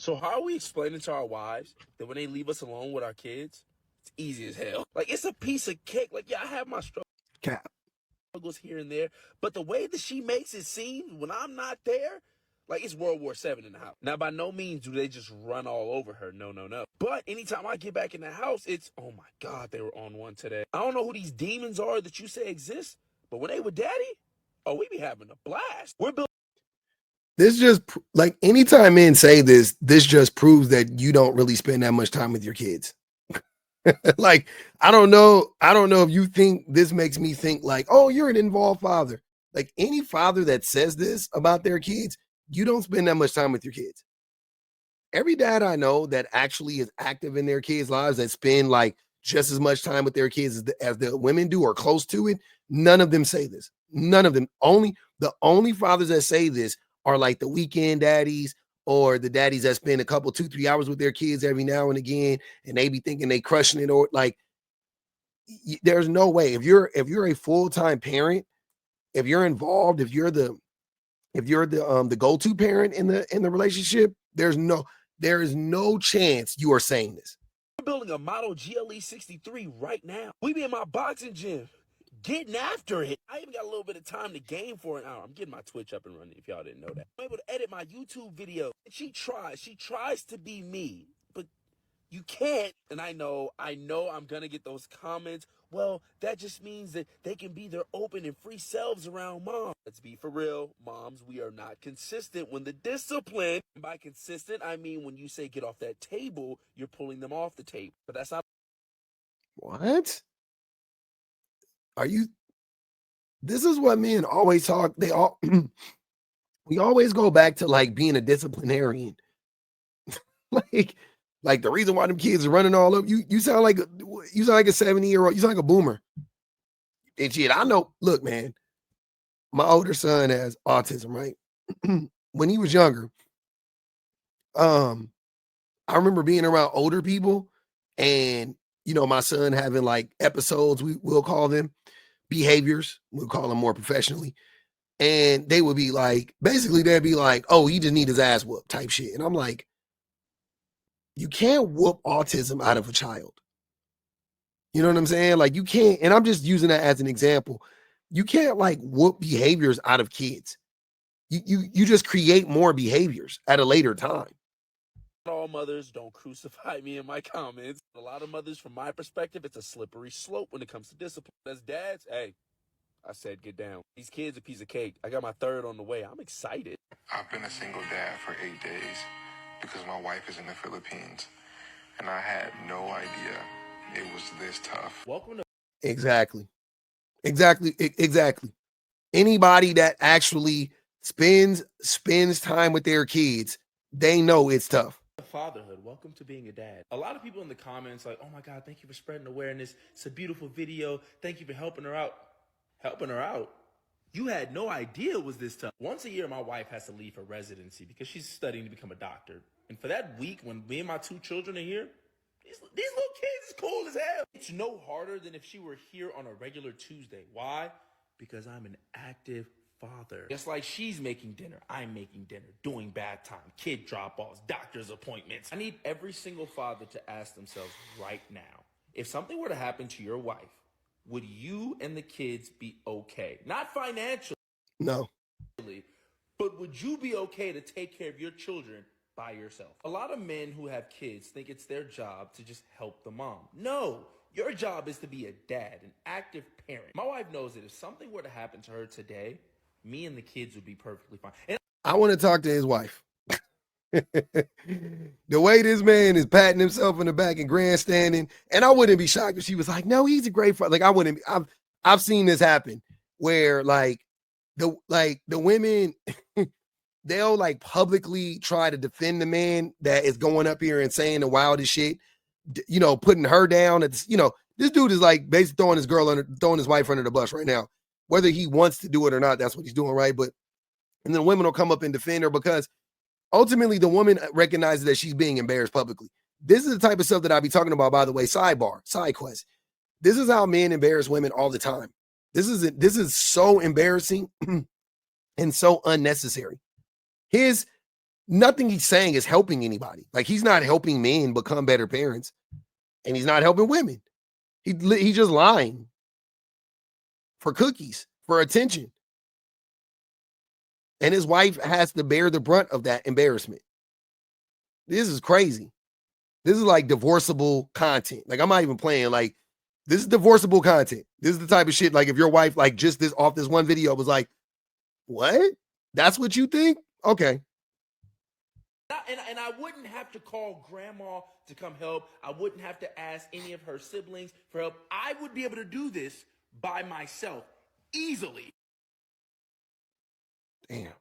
So how are we explaining to our wives that when they leave us alone with our kids, it's easy as hell? Like, it's a piece of cake. Like, yeah, I have my Cap. struggles here and there, but the way that she makes it seem when I'm not there, like it's World War VII in the house. Now, by no means do they just run all over her. No, no, no. But anytime I get back in the house, it's, oh my God, they were on one today. I don't know who these demons are that you say exist, but when they were daddy, oh, we be having a blast. We're building. This just like anytime men say this just proves that you don't really spend that much time with your kids. Like, I don't know if you think this makes me think like, oh, you're an involved father. Like any father that says this about their kids, you don't spend that much time with your kids. Every dad I know that actually is active in their kids' lives, that spend like just as much time with their kids as the women do or close to it, none of them say this. None of them. The only fathers that say this are like the weekend daddies or the daddies that spend a couple, 2-3 hours with their kids every now and again, and they be thinking they crushing it, or like there's no way. If you're a full-time parent, if you're involved, if you're the go-to parent in the relationship, there is no chance you are saying this. We're building a model GLE 63 right now. We be in my boxing gym, getting after it. I even got a little bit of time to game for an hour. I'm getting my Twitch up and running, if y'all didn't know that. I'm able to edit my YouTube video. And she tries to be me, but you can't. And I know I'm gonna get those comments. Well, that just means that they can be their open and free selves around mom. Let's be for real, moms, we are not consistent when the discipline. And by consistent, I mean when you say get off that table, you're pulling them off the table. But that's not. What? Are you? This is what men always talk. We always go back to like being a disciplinarian. like the reason why them kids are running all up. You sound like a 70-year-old. You sound like a boomer. And shit, I know. Look, man, my older son has autism, right? When he was younger, I remember being around older people and my son having like episodes, we'll call them behaviors, we'll call them more professionally. And they would be like, basically, they'd be like, oh, he just need his ass whooped type shit. And I'm like, you can't whoop autism out of a child. You know what I'm saying? Like you can't, and I'm just using that as an example. You can't like whoop behaviors out of kids. You just create more behaviors at a later time. All mothers, don't crucify me in my comments. A lot of mothers, from my perspective, it's a slippery slope when it comes to discipline. As dads, hey, I said get down. These kids a piece of cake. I got my third on the way. I'm excited. I've been a single dad for 8 days because my wife is in the Philippines, and I had no idea it was this tough. Welcome to Exactly. Anybody that actually spends time with their kids, they know it's tough. fatherhood. Welcome to being a dad. A lot of people in the comments like, oh my God, thank you for spreading awareness. It's a beautiful video. Thank you for helping her out. Helping her out? You had no idea it was this tough. Once a year, my wife has to leave for residency because she's studying to become a doctor. And for that week, when me and my 2 children are here, these little kids is cool as hell. It's no harder than if she were here on a regular Tuesday. Why? Because I'm an active father. Just like she's making dinner, I'm making dinner, doing bath time, kid drop-offs, doctor's appointments. I need every single father to ask themselves right now, if something were to happen to your wife, would you and the kids be okay? Not financially. No. But would you be okay to take care of your children by yourself? A lot of men who have kids think it's their job to just help the mom. No, your job is to be a dad, an active parent. My wife knows that if something were to happen to her today, me and the kids would be perfectly fine. And I want to talk to his wife. The way this man is patting himself in the back and grandstanding, and I wouldn't be shocked if she was like, "No, he's a great father." Like I wouldn't. I've seen this happen where like the women they'll like publicly try to defend the man that is going up here and saying the wildest shit, putting her down. It's this dude is like basically throwing his wife under the bus right now. Whether he wants to do it or not, that's what he's doing, right? But and then women will come up and defend her because ultimately the woman recognizes that she's being embarrassed publicly. This is the type of stuff that I be talking about, by the way. Sidebar, side quest. This is how men embarrass women all the time. This is so embarrassing and so unnecessary. nothing he's saying is helping anybody. Like, he's not helping men become better parents, and he's not helping women. He's just lying for cookies, for attention. And his wife has to bear the brunt of that embarrassment. This is crazy. This is like divorceable content. Like, I'm not even playing. Like, this is divorceable content. This is the type of shit, like, if your wife, like, just this off this one video was like, what? That's what you think? Okay. And I wouldn't have to call grandma to come help. I wouldn't have to ask any of her siblings for help. I would be able to do this by myself easily. Damn.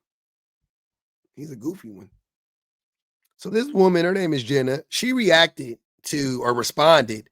He's a goofy one. So this woman, her name is Jenna, she reacted to or responded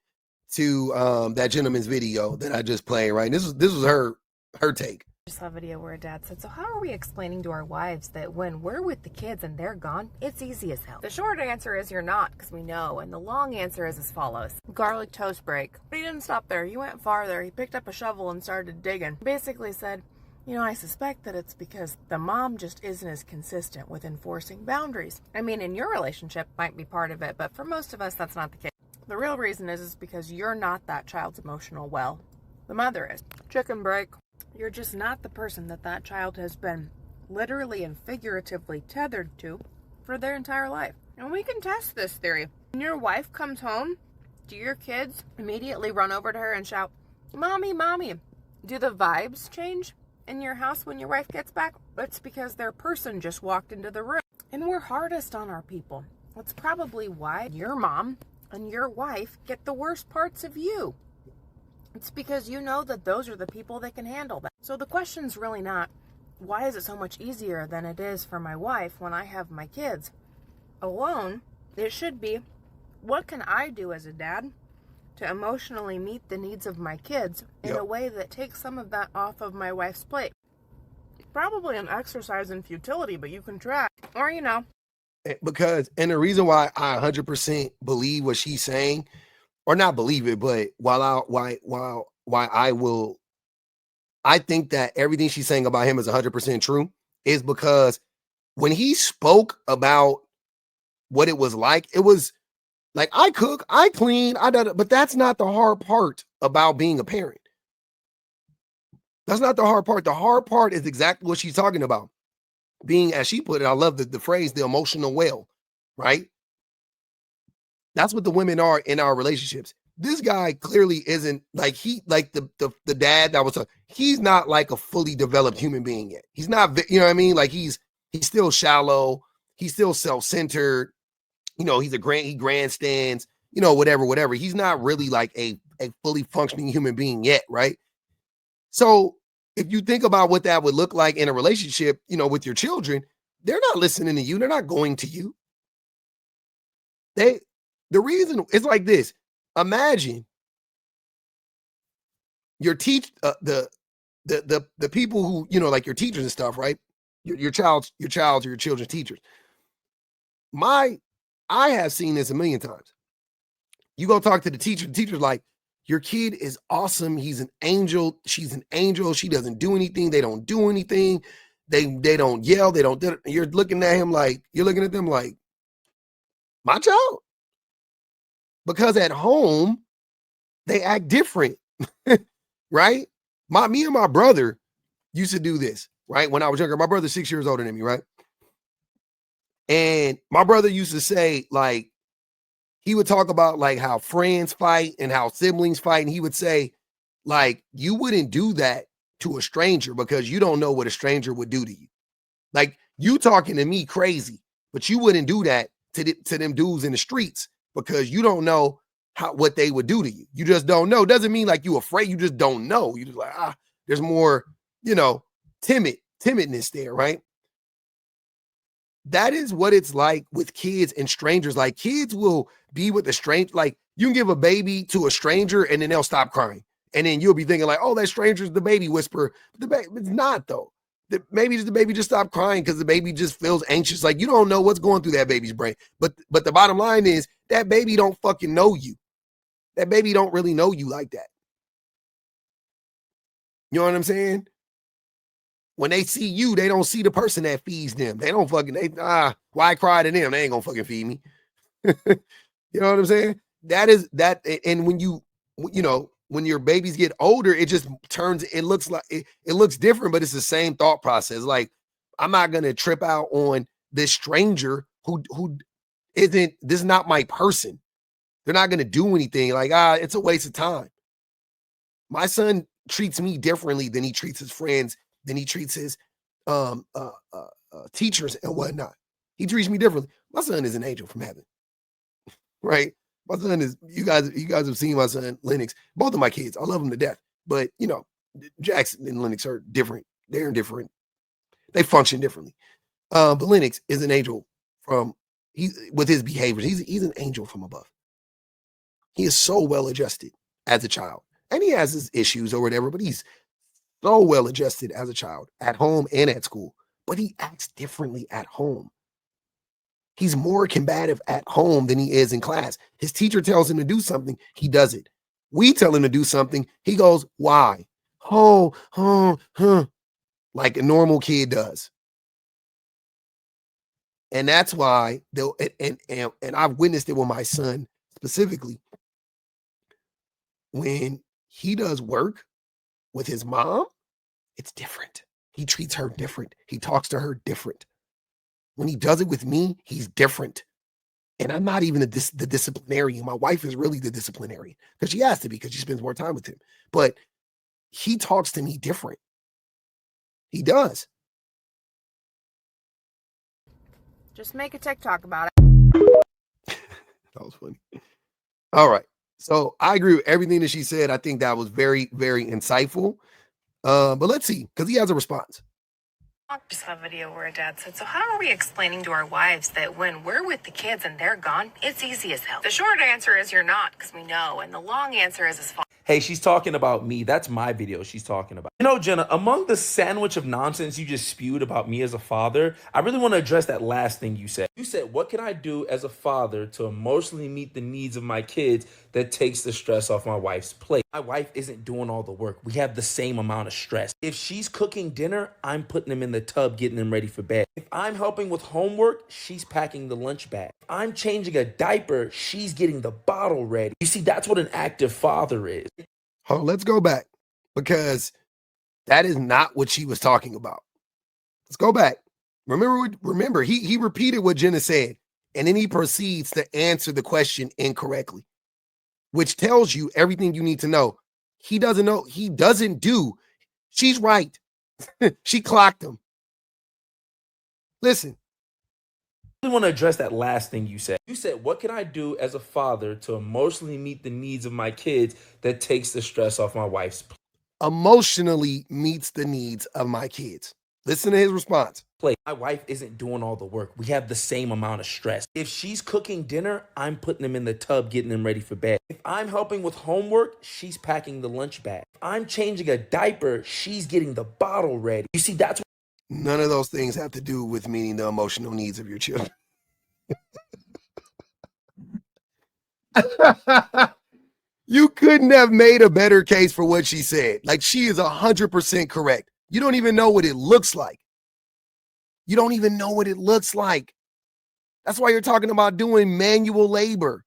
to that gentleman's video that I just played, right? This was her take. I saw a video where a dad said, so how are we explaining to our wives that when we're with the kids and they're gone, it's easy as hell? The short answer is you're not, because we know. And the long answer is as follows. Garlic toast break. But he didn't stop there. He went farther. He picked up a shovel and started digging. Basically said, you know, I suspect that it's because the mom just isn't as consistent with enforcing boundaries. I mean, in your relationship might be part of it, but for most of us, that's not the case. The real reason is because you're not that child's emotional well. The mother is. Chicken break. You're just not the person that child has been literally and figuratively tethered to for their entire life. And we can test this theory. When your wife comes home, do your kids immediately run over to her and shout, Mommy, Mommy? Do the vibes change in your house when your wife gets back? It's because their person just walked into the room. And we're hardest on our people. That's probably why your mom and your wife get the worst parts of you. It's because you know that those are the people that can handle that. So the question's really not, why is it so much easier than it is for my wife when I have my kids alone? It should be, what can I do as a dad to emotionally meet the needs of my kids in a way that takes some of that off of my wife's plate? Probably an exercise in futility, but you can try. Or, you know. Because, and the reason why I 100% believe what she's saying, or not believe it, but I think that everything she's saying about him is 100% true, is because when he spoke about what it was like I cook, I clean, but that's not the hard part about being a parent. That's not the hard part. The hard part is exactly what she's talking about. Being, as she put it, I love the phrase, the emotional well, right? That's what the women are in our relationships. This guy clearly isn't like the dad that was he's not like a fully developed human being yet. He's not, you know what I mean? Like he's still shallow. He's still self-centered. You know, he grandstands, you know, whatever. He's not really like a fully functioning human being yet, right? So if you think about what that would look like in a relationship, you know, with your children, they're not listening to you. They're not going to you. The reason it's like this. Imagine your the people who, you know, like your teachers and stuff, right? Your child's or your children's teachers. I have seen this a million times. You go talk to the teacher's like, your kid is awesome. He's an angel. She's an angel. She doesn't do anything. They don't do anything. They don't yell. They don't. You're looking at them like, my child. Because at home, they act different, right? Me and my brother used to do this, right? When I was younger, my brother's 6 years older than me, right? And my brother used to say, like, he would talk about like how friends fight and how siblings fight. And he would say, like, you wouldn't do that to a stranger because you don't know what a stranger would do to you. Like, you talking to me crazy, but you wouldn't do that to them dudes in the streets because you don't know what they would do to you. You just don't know. Doesn't mean like you afraid. You just don't know. You just like, there's more, you know, timidness there, right? That is what it's like with kids and strangers. Like, kids will be with a stranger. Like, you can give a baby to a stranger and then they'll stop crying. And then you'll be thinking like, oh, that stranger's the baby whisperer. But it's not though. Maybe the baby just stopped crying because the baby just feels anxious. Like, you don't know what's going through that baby's brain. But the bottom line is that baby don't fucking know you. That baby don't really know you like that. You know what I'm saying? when they see you, they don't see the person that feeds them. They don't fucking, why cry to them? They ain't gonna fucking feed me. You know what I'm saying? That is that. And when when your babies get older, it just turns, it looks like it looks different, but it's the same thought process. Like, I'm not gonna trip out on this stranger who isn't, this is not my person. They're not gonna do anything. Like, it's a waste of time. My son treats me differently than he treats his friends, than he treats his teachers and whatnot. He treats me differently. My son is an angel from heaven, right? My son is, you guys have seen my son, Lennox. Both of my kids, I love them to death. But, Jackson and Lennox are different. They're different. They function differently. But Lennox is an angel with his behavior. He's an angel from above. He is so well adjusted as a child. And he has his issues or whatever, but he's so well adjusted as a child at home and at school. But he acts differently at home. He's more combative at home than he is in class. His teacher tells him to do something, he does it. We tell him to do something, he goes, why? Like a normal kid does. And that's why and I've witnessed it with my son specifically. When he does work with his mom, it's different. He treats her different. He talks to her different. When he does it with me, he's different. And I'm not even the disciplinarian. My wife is really the disciplinarian because she has to be, because she spends more time with him. But he talks to me different. He does. Just make a TikTok about it. That was funny. All right. So I agree with everything that she said. I think that was very, very insightful. But let's see, because he has a response. I just saw a video where a dad said, so how are we explaining to our wives that when we're with the kids and they're gone, it's easy as hell? The short answer is you're not, because we know. And the long answer is as follows. Hey, she's talking about me. That's my video she's talking about. Jenna, among the sandwich of nonsense you just spewed about me as a father, I really want to address that last thing you said. You said, what can I do as a father to emotionally meet the needs of my kids that takes the stress off my wife's plate? My wife isn't doing all the work. We have the same amount of stress. If she's cooking dinner, I'm putting them in the tub, getting them ready for bed. If I'm helping with homework, she's packing the lunch bag. If I'm changing a diaper, she's getting the bottle ready. You see, that's what an active father is. Oh, let's go back, because that is not what she was talking about. Let's go back. Remember, he repeated what Jenna said, and then he proceeds to answer the question incorrectly, which tells you everything you need to know. He doesn't know. He doesn't do. She's right. She clocked him. Listen. I want to address that last thing you said. You said, what can I do as a father to emotionally meet the needs of my kids that takes the stress off my wife's plate? Emotionally meets the needs of my kids. Listen to his response. My wife isn't doing all the work. We have the same amount of stress. If she's cooking dinner, I'm putting them in the tub, getting them ready for bed. If I'm helping with homework, she's packing the lunch bag. If I'm changing a diaper, she's getting the bottle ready. You see, that's what none of those things have to do with meeting the emotional needs of your children. You couldn't have made a better case for what she said. Like, she is 100% correct. You don't even know what it looks like. You don't even know what it looks like. That's why you're talking about doing manual labor,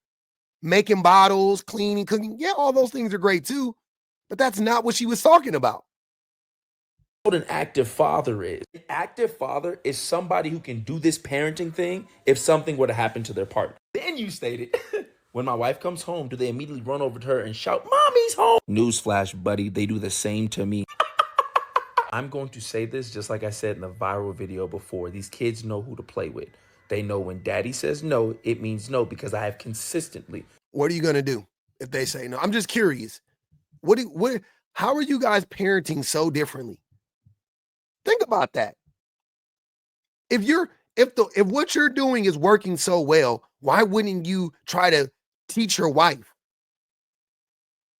making bottles, cleaning, cooking. Yeah, all those things are great too, but that's not what she was talking about. what an active father is. An active father is somebody who can do this parenting thing if something were to happen to their partner. Then you stated, when my wife comes home, do they immediately run over to her and shout, "Mommy's home"? Newsflash, buddy, they do the same to me. I'm going to say this just like I said in the viral video before. These kids know who to play with. They know when daddy says no, it means no, because I have consistently. What are you going to do if they say no? I'm just curious. How are you guys parenting so differently? Think about that. If what you're doing is working so well, why wouldn't you try to teach your wife?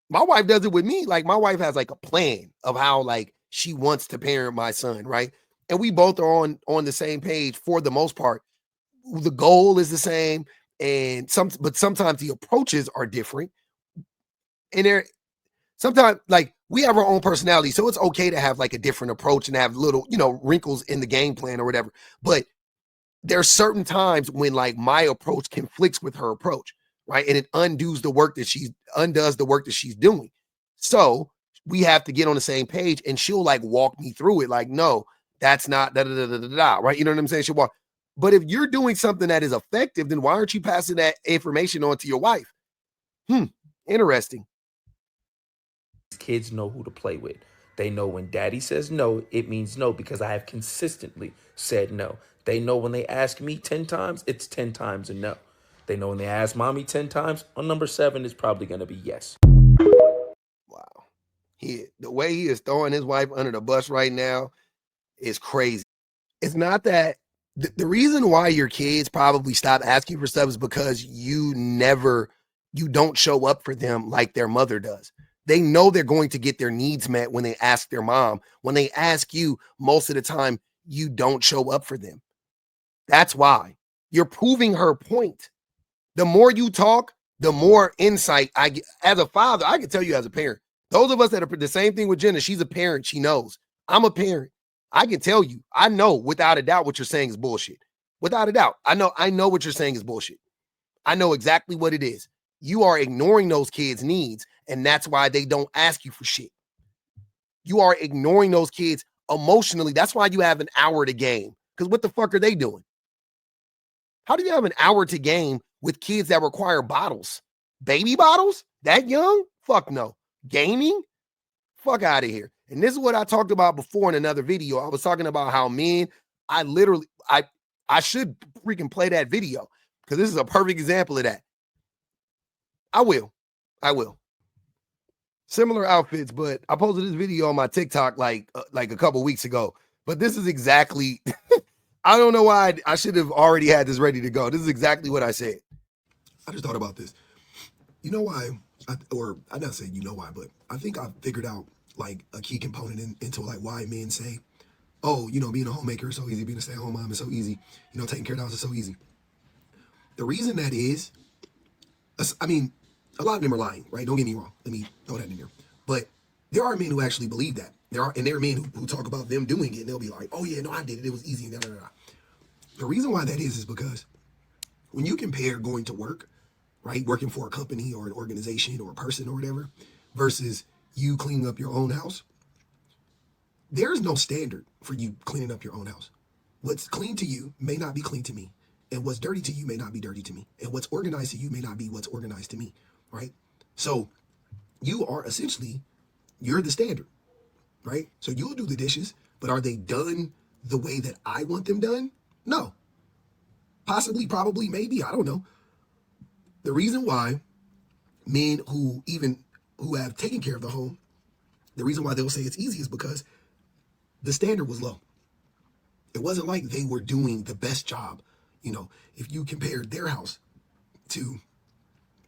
My wife does it with me. Like, my wife has like a plan of how like she wants to parent my son, right? And we both are on the same page for the most part. The goal is the same, but sometimes the approaches are different. And sometimes, like, we have our own personality. So it's okay to have like a different approach and have little, wrinkles in the game plan or whatever. But there's certain times when like my approach conflicts with her approach, right? And it undoes the work that she's doing. So we have to get on the same page, and she'll like walk me through it. Like, no, that's not right? You know what I'm saying? She'll walk. But if you're doing something that is effective, then why aren't you passing that information on to your wife? Interesting. Kids know who to play with. They know when daddy says no, it means no, because I have consistently said no. They know when they ask me 10 times, it's 10 times a no. They know when they ask mommy 10 times, on number 7 is probably going to be yes. Wow. The way he is throwing his wife under the bus right now is crazy. It's not that the reason why your kids probably stop asking for stuff is because you don't show up for them like their mother does. They know they're going to get their needs met when they ask their mom. When they ask you, most of the time, you don't show up for them. That's why. You're proving her point. The more you talk, the more insight I get. As a father, I can tell you as a parent, those of us that are the same thing with Jenna, she's a parent, she knows. I'm a parent. I can tell you, I know without a doubt what you're saying is bullshit. Without a doubt. I know what you're saying is bullshit. I know exactly what it is. You are ignoring those kids' needs, and that's why they don't ask you for shit. You are ignoring those kids emotionally. That's why you have an hour to game. Because what the fuck are they doing? How do you have an hour to game with kids that require bottles? Baby bottles? That young? Fuck no. Gaming? Fuck out of here. And this is what I talked about before in another video. I was talking about how men, I should freaking play that video because this is a perfect example of that. I will. Similar outfits, but I posted this video on my TikTok like a couple weeks ago. But this is exactly, I don't know why I should have already had this ready to go. This is exactly what I said. I just thought about this. You know why, I'm not saying you know why, but I think I figured out like a key component into like why men say, oh, being a homemaker is so easy, being a stay-at-home mom is so easy, taking care of the house is so easy. The reason that is, I mean, a lot of them are lying, right? Don't get me wrong. Let me throw that in there. But there are men who actually believe that. There are men who talk about them doing it, and they'll be like, oh yeah, no, I did it. It was easy. The reason why that is because when you compare going to work, right, working for a company or an organization or a person or whatever, versus you cleaning up your own house, there's no standard for you cleaning up your own house. What's clean to you may not be clean to me. And what's dirty to you may not be dirty to me. And what's organized to you may not be what's organized to me, right? So you are essentially, you're the standard, right? So you'll do the dishes, but are they done the way that I want them done? No. Possibly, probably, maybe, I don't know. The reason why men who have taken care of the home, the reason why they'll say it's easy is because the standard was low. It wasn't like they were doing the best job. If you compared their house to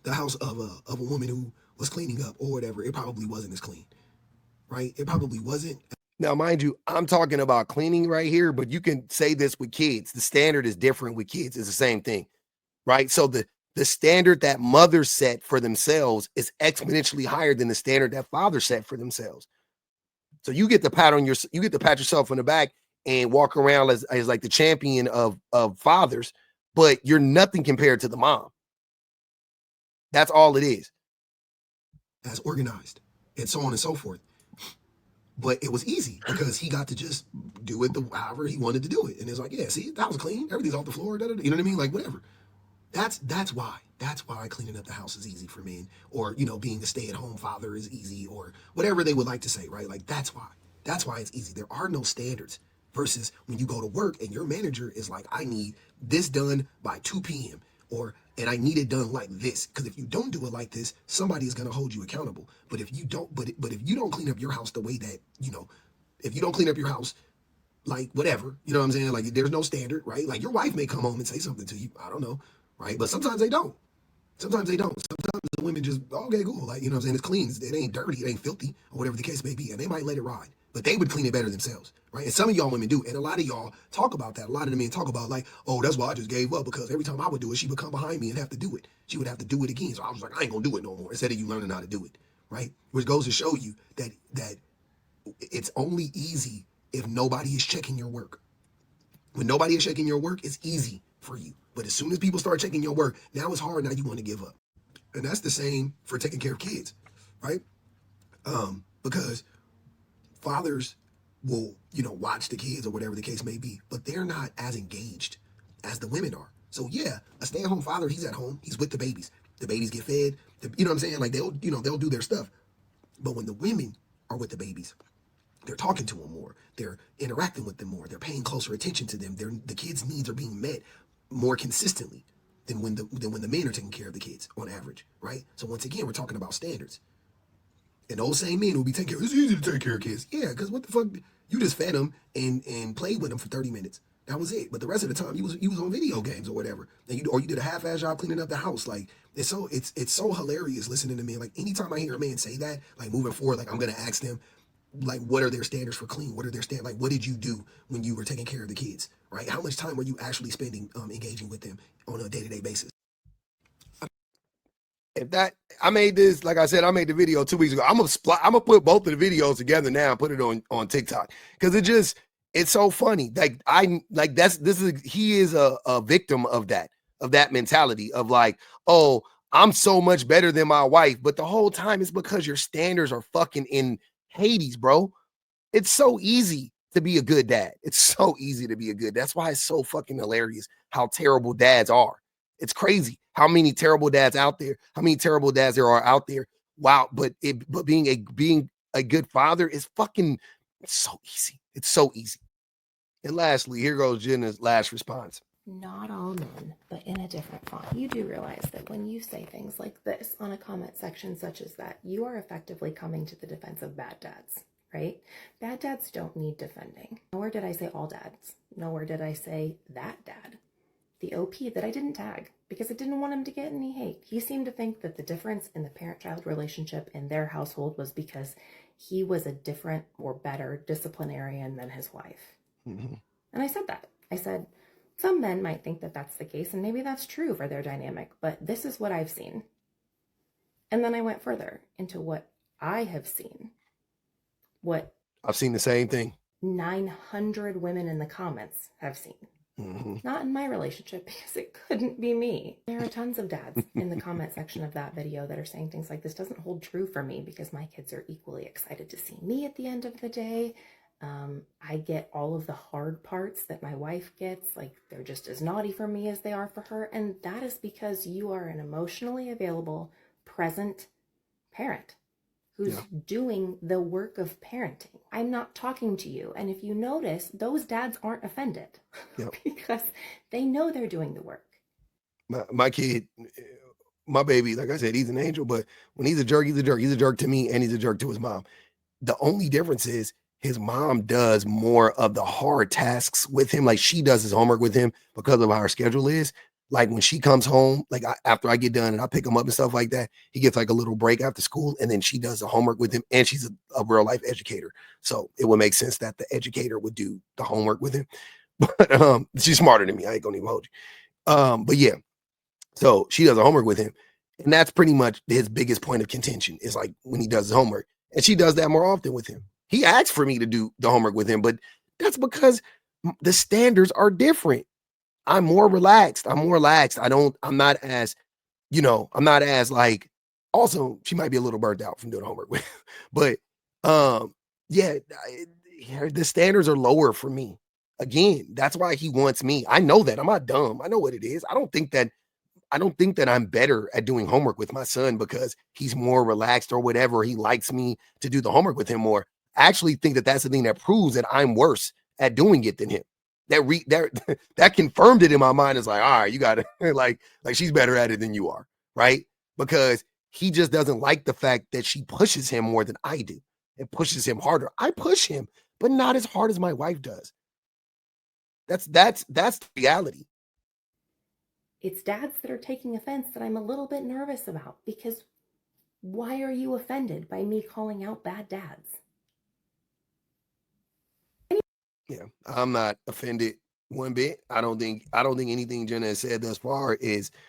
the house of a woman who was cleaning up or whatever, it probably wasn't as clean, right? It probably wasn't. Now, mind you, I'm talking about cleaning right here, but you can say this with kids. The standard is different with kids. It's the same thing, right? So the standard that mothers set for themselves is exponentially higher than the standard that fathers set for themselves. So you get to pat yourself on the back and walk around as like the champion of fathers, but you're nothing compared to the mom. That's all it is. As organized and so on and so forth. But it was easy because he got to just do it however he wanted to do it. And it's like, yeah, see, that was clean. Everything's off the floor. You know what I mean? Like, whatever. That's why cleaning up the house is easy for men, or, being a stay-at-home father is easy, or whatever they would like to say, right? Like, that's why it's easy. There are no standards. Versus when you go to work and your manager is like, I need this done by 2 p.m. and I need it done like this. Because if you don't do it like this, somebody is going to hold you accountable. But if you don't, but if you don't clean up your house the way that, if you don't clean up your house, like whatever, you know what I'm saying? Like there's no standard, right? Like your wife may come home and say something to you. I don't know, right? But sometimes they don't. Sometimes the women just, okay, cool. Like, you know what I'm saying? It's clean. It ain't dirty. It ain't filthy or whatever the case may be. And they might let it ride. But they would clean it better themselves, right? And some of y'all women do. And a lot of y'all talk about that. A lot of the men talk about like, oh, that's why I just gave up, because every time I would do it, she would come behind me and have to do it. She would have to do it again. So I was like, I ain't going to do it no more, instead of you learning how to do it, right? Which goes to show you that it's only easy if nobody is checking your work. When nobody is checking your work, it's easy for you. But as soon as people start checking your work, now it's hard. Now you want to give up. And that's the same for taking care of kids, right? Because fathers will, watch the kids or whatever the case may be, but they're not as engaged as the women are. So yeah, a stay-at-home father, he's at home, he's with the babies. The babies get fed. You know what I'm saying? Like they'll do their stuff. But when the women are with the babies, they're talking to them more. They're interacting with them more. They're paying closer attention to them. The kids' needs are being met more consistently than when the men are taking care of the kids on average, right? So once again, we're talking about standards. And those same men will be taking care. It's easy to take care of kids. Yeah, because what the fuck? You just fed them and played with them for 30 minutes. That was it. But the rest of the time, you was on video games or whatever. And you did a half-ass job cleaning up the house. Like it's so hilarious listening to men. Like anytime I hear a man say that, like moving forward, like I'm gonna ask them, like what are their standards for clean? What are their like what did you do when you were taking care of the kids? Right? How much time were you actually spending engaging with them on a day-to-day basis? If that I made this, like I said, I made the video 2 weeks ago. I'm gonna put both of the videos together now and put it on TikTok because it's so funny. He is a victim of that mentality of like, oh, I'm so much better than my wife, but the whole time it's because your standards are fucking in Hades, bro. It's so easy to be a good dad. It's so easy to be a good. That's why it's so fucking hilarious how terrible dads are. It's crazy how many terrible dads out there, how many terrible dads there are out there. Wow, but being a good father is fucking so easy. It's so easy. And lastly, here goes Jenna's last response. Not all men, but in a different font. You do realize that when you say things like this on a comment section such as that, you are effectively coming to the defense of bad dads, right? Bad dads don't need defending. Nowhere did I say all dads. Nowhere did I say that dad. The OP that I didn't tag because I didn't want him to get any hate. He seemed to think that the difference in the parent-child relationship in their household was because he was a different or better disciplinarian than his wife. Mm-hmm. And I said that. I said, some men might think that that's the case, and maybe that's true for their dynamic, but this is what I've seen. And then I went further into what I have seen. What I've seen the same thing. 900 women in the comments have seen. Mm-hmm. Not in my relationship because it couldn't be me. There are tons of dads in the comment section of that video that are saying things like, this doesn't hold true for me because my kids are equally excited to see me at the end of the day. I get all of the hard parts that my wife gets. Like they're just as naughty for me as they are for her. And that is because you are an emotionally available, present parent who's doing the work of parenting. I'm not talking to you. And if you notice, those dads aren't offended because they know they're doing the work. My kid, my baby, like I said, he's an angel, but when he's a jerk, he's a jerk. He's a jerk to me and he's a jerk to his mom. The only difference is his mom does more of the hard tasks with him. Like she does his homework with him because of how her schedule is. Like when she comes home, like after I get done and I pick him up and stuff like that, he gets like a little break after school and then she does the homework with him and she's a real life educator. So it would make sense that the educator would do the homework with him. But she's smarter than me. I ain't gonna even hold you. But yeah, so she does the homework with him. And that's pretty much his biggest point of contention is like when he does his homework. And she does that more often with him. He asks for me to do the homework with him, but that's because the standards are different. I'm more relaxed. I'm not as like, also she might be a little burnt out from doing homework with, but the standards are lower for me. Again, that's why he wants me. I know that I'm not dumb. I know what it is. I don't think that I'm better at doing homework with my son because he's more relaxed or whatever. He likes me to do the homework with him more. I actually think that that's the thing that proves that I'm worse at doing it than him. That confirmed it in my mind. It's like, all right, you got to like she's better at it than you are, right? Because he just doesn't like the fact that she pushes him more than I do and pushes him harder. I push him, but not as hard as my wife does. That's the reality. It's dads that are taking offense that I'm a little bit nervous about because why are you offended by me calling out bad dads? Yeah, I'm not offended one bit. I don't think anything Jenna has said thus far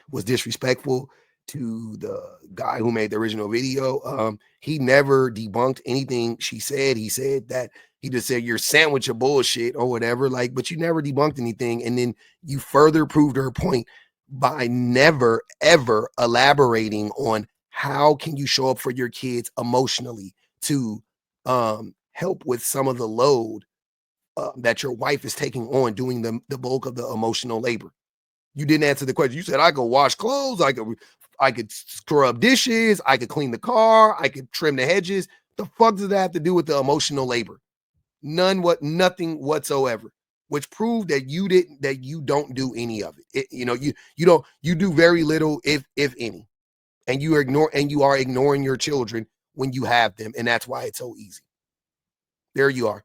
was disrespectful. to the guy who made the original video. He never debunked anything she said. He said that he just said your sandwich of bullshit or whatever, like, but you never debunked anything. And then you further proved her point by never, ever elaborating on how can you show up for your kids emotionally to help with some of the load that your wife is taking on, doing the bulk of the emotional labor. You didn't answer the question. You said I could wash clothes, I could scrub dishes, I could clean the car, I could trim the hedges. The fuck does that have to do with the emotional labor? Nothing whatsoever. Which proved that you don't do any of it. You do very little, if any. And you are ignoring your children when you have them, and that's why it's so easy. There you are.